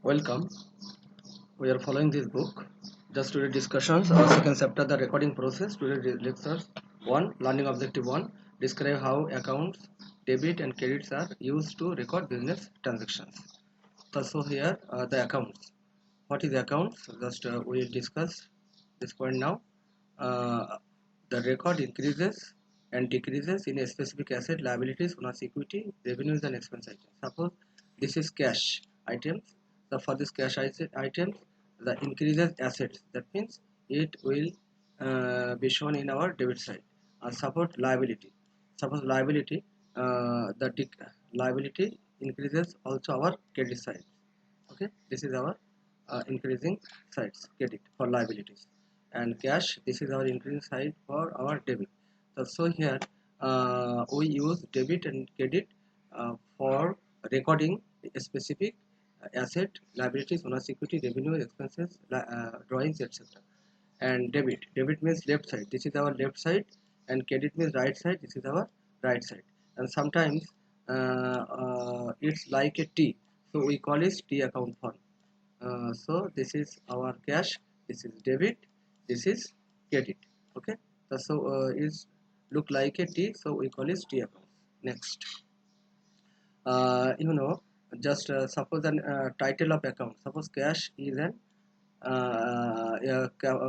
Welcome. We are following this book. Just today discussions. Our second chapter, the recording process. Today lectures one. Learning objective one. Describe how accounts, debit and credits are used to record business transactions. So here the accounts. What is accounts? Just we will discuss this point now. The record increases and decreases in a specific asset, liabilities, owner's equity, revenues and expense items. Suppose this is cash items. So for this cash items, the increases assets. That means it will be shown in our debit side. Suppose liability. Suppose liability, liability increases also our credit side. Okay, this is our increasing sides credit for liabilities, and cash, this is our increasing side for our debit. So here we use debit and credit for recording a specific asset, liabilities, owner's equity, revenue, expenses, drawings, etc. And debit means left side, this is our left side, and credit means right side, this is our right side. And sometimes it's like a T, so we call it T account form. So this is our cash, this is debit, this is credit. Okay, so it's look like a T, so we call it T account. Next, you know, just suppose an title of account. Suppose cash is an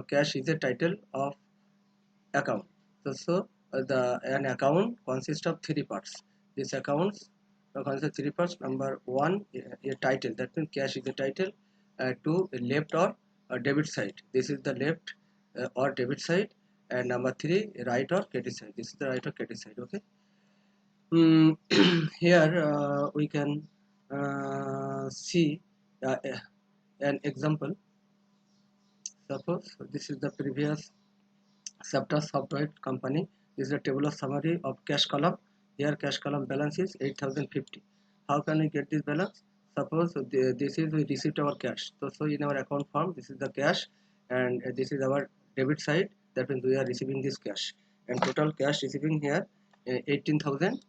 cash is a title of account. The an account consists of three parts. This accounts consists of three parts. Number one, a title. That means cash is a title. Two, left or debit side. This is the left or debit side. And number three, right or credit side. This is the right or credit side. Okay. Mm, here we can see an example. Suppose this is the previous Sapta Software Company. This is a table of summary of cash column. Here cash column balance is 8050. How can we get this balance? Suppose this is we received our cash. So in our account form, this is the cash, and this is our debit side. That means we are receiving this cash, and total cash receiving here 18,000.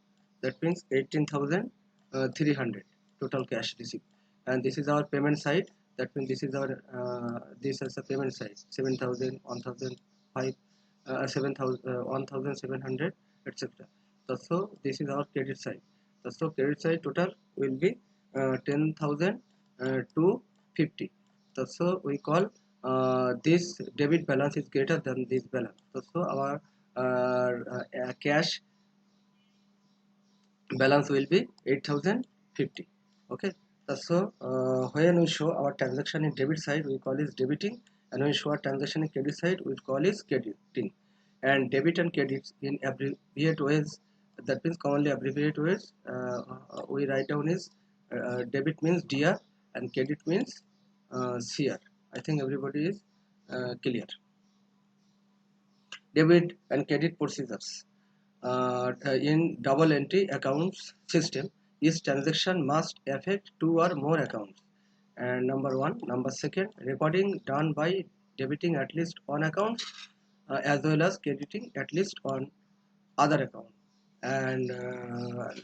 That means 18,300 total cash received. And this is our payment side. That means this is our this is the payment side, 7,000, 1,000, 7,000, 1,700, etc. So this is our credit side. So credit side total will be 10,000 to 50. So we call this debit balance is greater than this balance. So our cash balance will be 8050. Okay. So when we show our transaction in debit side, we call it debiting, and when we show our transaction in credit side, we call it crediting. And debit and credit in abbreviate ways, that means commonly abbreviate ways, we write down is debit means DR and credit means CR. I think everybody is clear. Debit and credit procedures. In double entry accounts system, each transaction must affect two or more accounts. And number one, number second, recording done by debiting at least one account as well as crediting at least on other account. And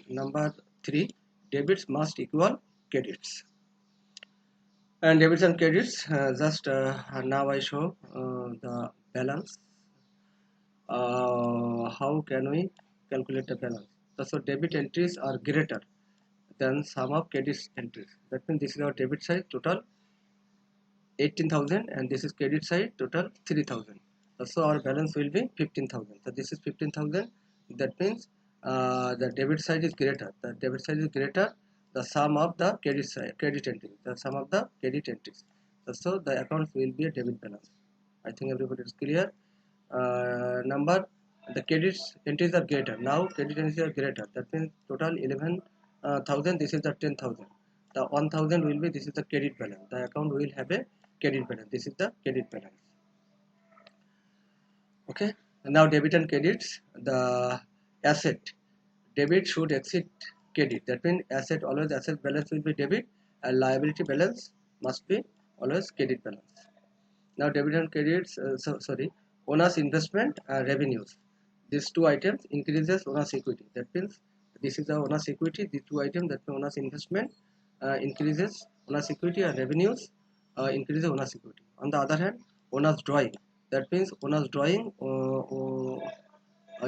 number three, debits must equal credits. And debits and credits, just now I show the balance. How can we calculate the balance? So debit entries are greater than sum of credit entries. That means this is our debit side total 18,000, and this is credit side total 3,000. So our balance will be 15,000. So this is 15,000. That means the debit side is greater. The debit side is greater the sum of the credit side, credit entries. The sum of the credit entries. So the account will be a debit balance. I think everybody is clear. Number, the credit entries are greater. Now credit entries are greater. That means total 11,000. This is the 10,000. The 1,000 will be, this is the credit balance. The account will have a credit balance. This is the credit balance. Okay. Now debit and credits. The asset, debit should exceed credit. That means asset balance will be debit, and liability balance must be always credit balance. Now debit and credits, owner's investment revenues. These two items increases owner's equity. That means this is the owner's equity. These two items, that means owner's investment increases owner's equity, and revenues increases owner's equity. On the other hand, owner's drawing, that means owner's drawing,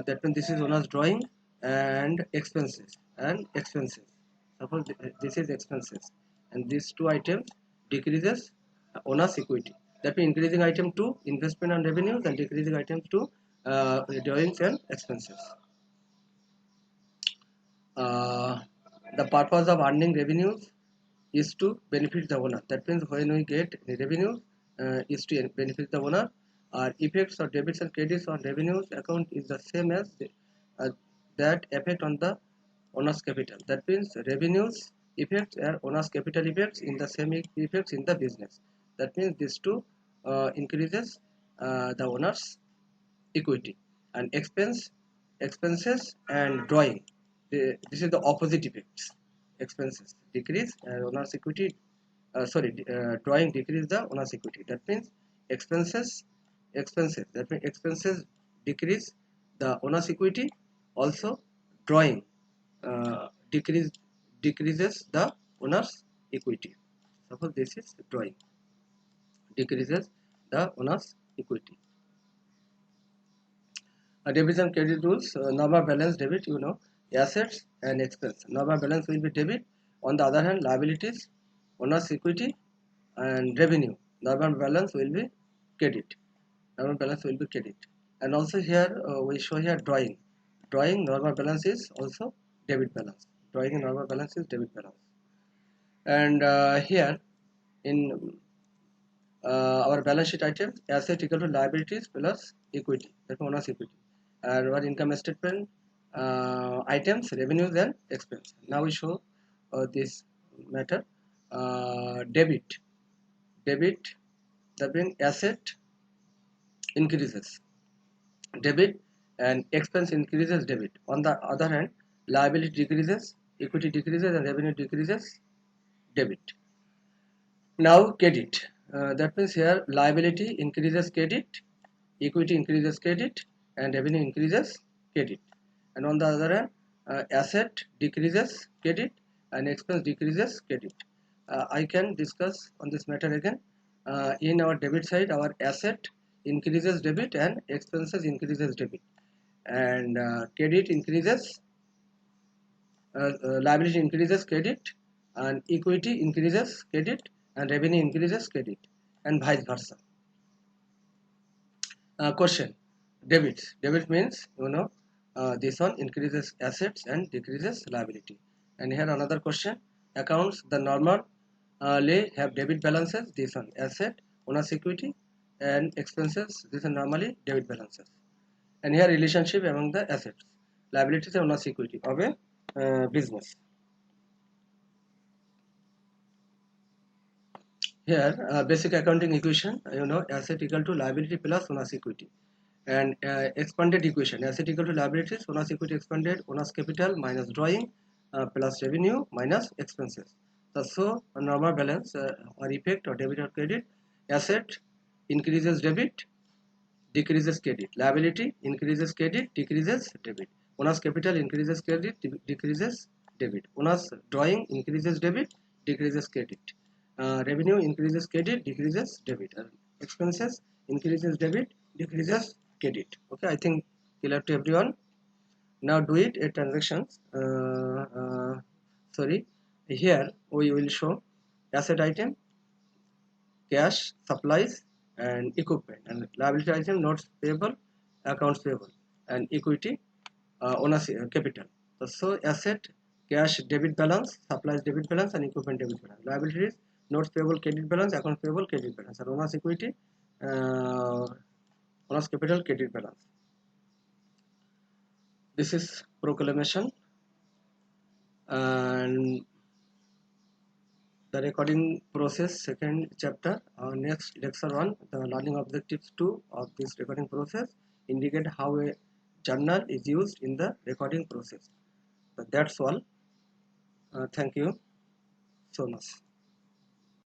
that means this is owner's drawing and expenses. Suppose this is expenses, and these two items decreases owner's equity. That means increasing item 2 investment and revenues, and decreasing item 2 drawings and expenses. Uh, the purpose of earning revenues is to benefit the owner. That means when we get revenue is to benefit the owner. Our effects or debits and credits on revenues account is the same as uh, that effect on the owner's capital. That means revenues effects are owner's capital effects in the same effects in the business. That means these two increases the owner's equity. And expenses and drawing, this is the opposite effects. Expenses decrease owner's equity, drawing decrease the owner's equity. That means expenses that means expenses decrease the owner's equity. Also drawing decreases the owner's equity. Suppose this is drawing, decreases the owner's equity. Debit and credit rules, normal balance debit, assets and expense. Normal balance will be debit. On the other hand, liabilities, owner's equity and revenue. Normal balance will be credit. Normal balance will be credit. And also here we show here drawing. Drawing normal balance is also debit balance. Drawing normal balance is debit balance. And here in our balance sheet items, asset equal to liabilities plus equity, that's owner's equity. And our income statement items, revenues and expense. Now we show this matter. Debit, that means asset increases debit and expense increases debit. On the other hand, liability decreases, equity decreases, and revenue decreases debit. Now credit, that means here liability increases credit, equity increases credit, and revenue increases credit. And on the other hand, asset decreases credit and expense decreases credit. I can discuss on this matter again. In our debit side, our asset increases debit and expenses increases debit, and credit increases liability increases credit, and equity increases credit, and revenue increases credit, and vice versa. Question: debit means this one increases assets and decreases liability. And here another question: accounts the normal have debit balances. This one asset, owner's equity, and expenses. These are normally debit balances. And here relationship among the assets, liabilities, and owner's equity of a business. Here basic accounting equation, asset equal to liability plus owner's equity. And expanded equation, asset equal to liabilities, owner's equity expanded, owner's capital minus drawing plus revenue minus expenses. So a normal balance or effect or debit or credit: asset increases debit, decreases credit; liability increases credit, decreases debit; owner's capital increases credit, decreases debit; owner's drawing increases debit, decreases credit; revenue increases credit, decreases debit; expenses increases debit, decreases credit. Okay, I think clear to everyone. Now do it a transactions. Sorry, here we will show asset item, cash, supplies, and equipment, and liability item, notes payable, accounts payable, and equity, owner's capital. So asset, cash, debit balance; supplies, debit balance; and equipment, debit balance. Liabilities, notes payable, credit balance; accounts payable, credit balance; and owner's equity, owner's capital, credit balance. This is proclamation, and the recording process, second chapter. Next lecture 1, the learning objectives 2 of this recording process indicate how a journal is used in the recording process. So that's all. Thank you so much.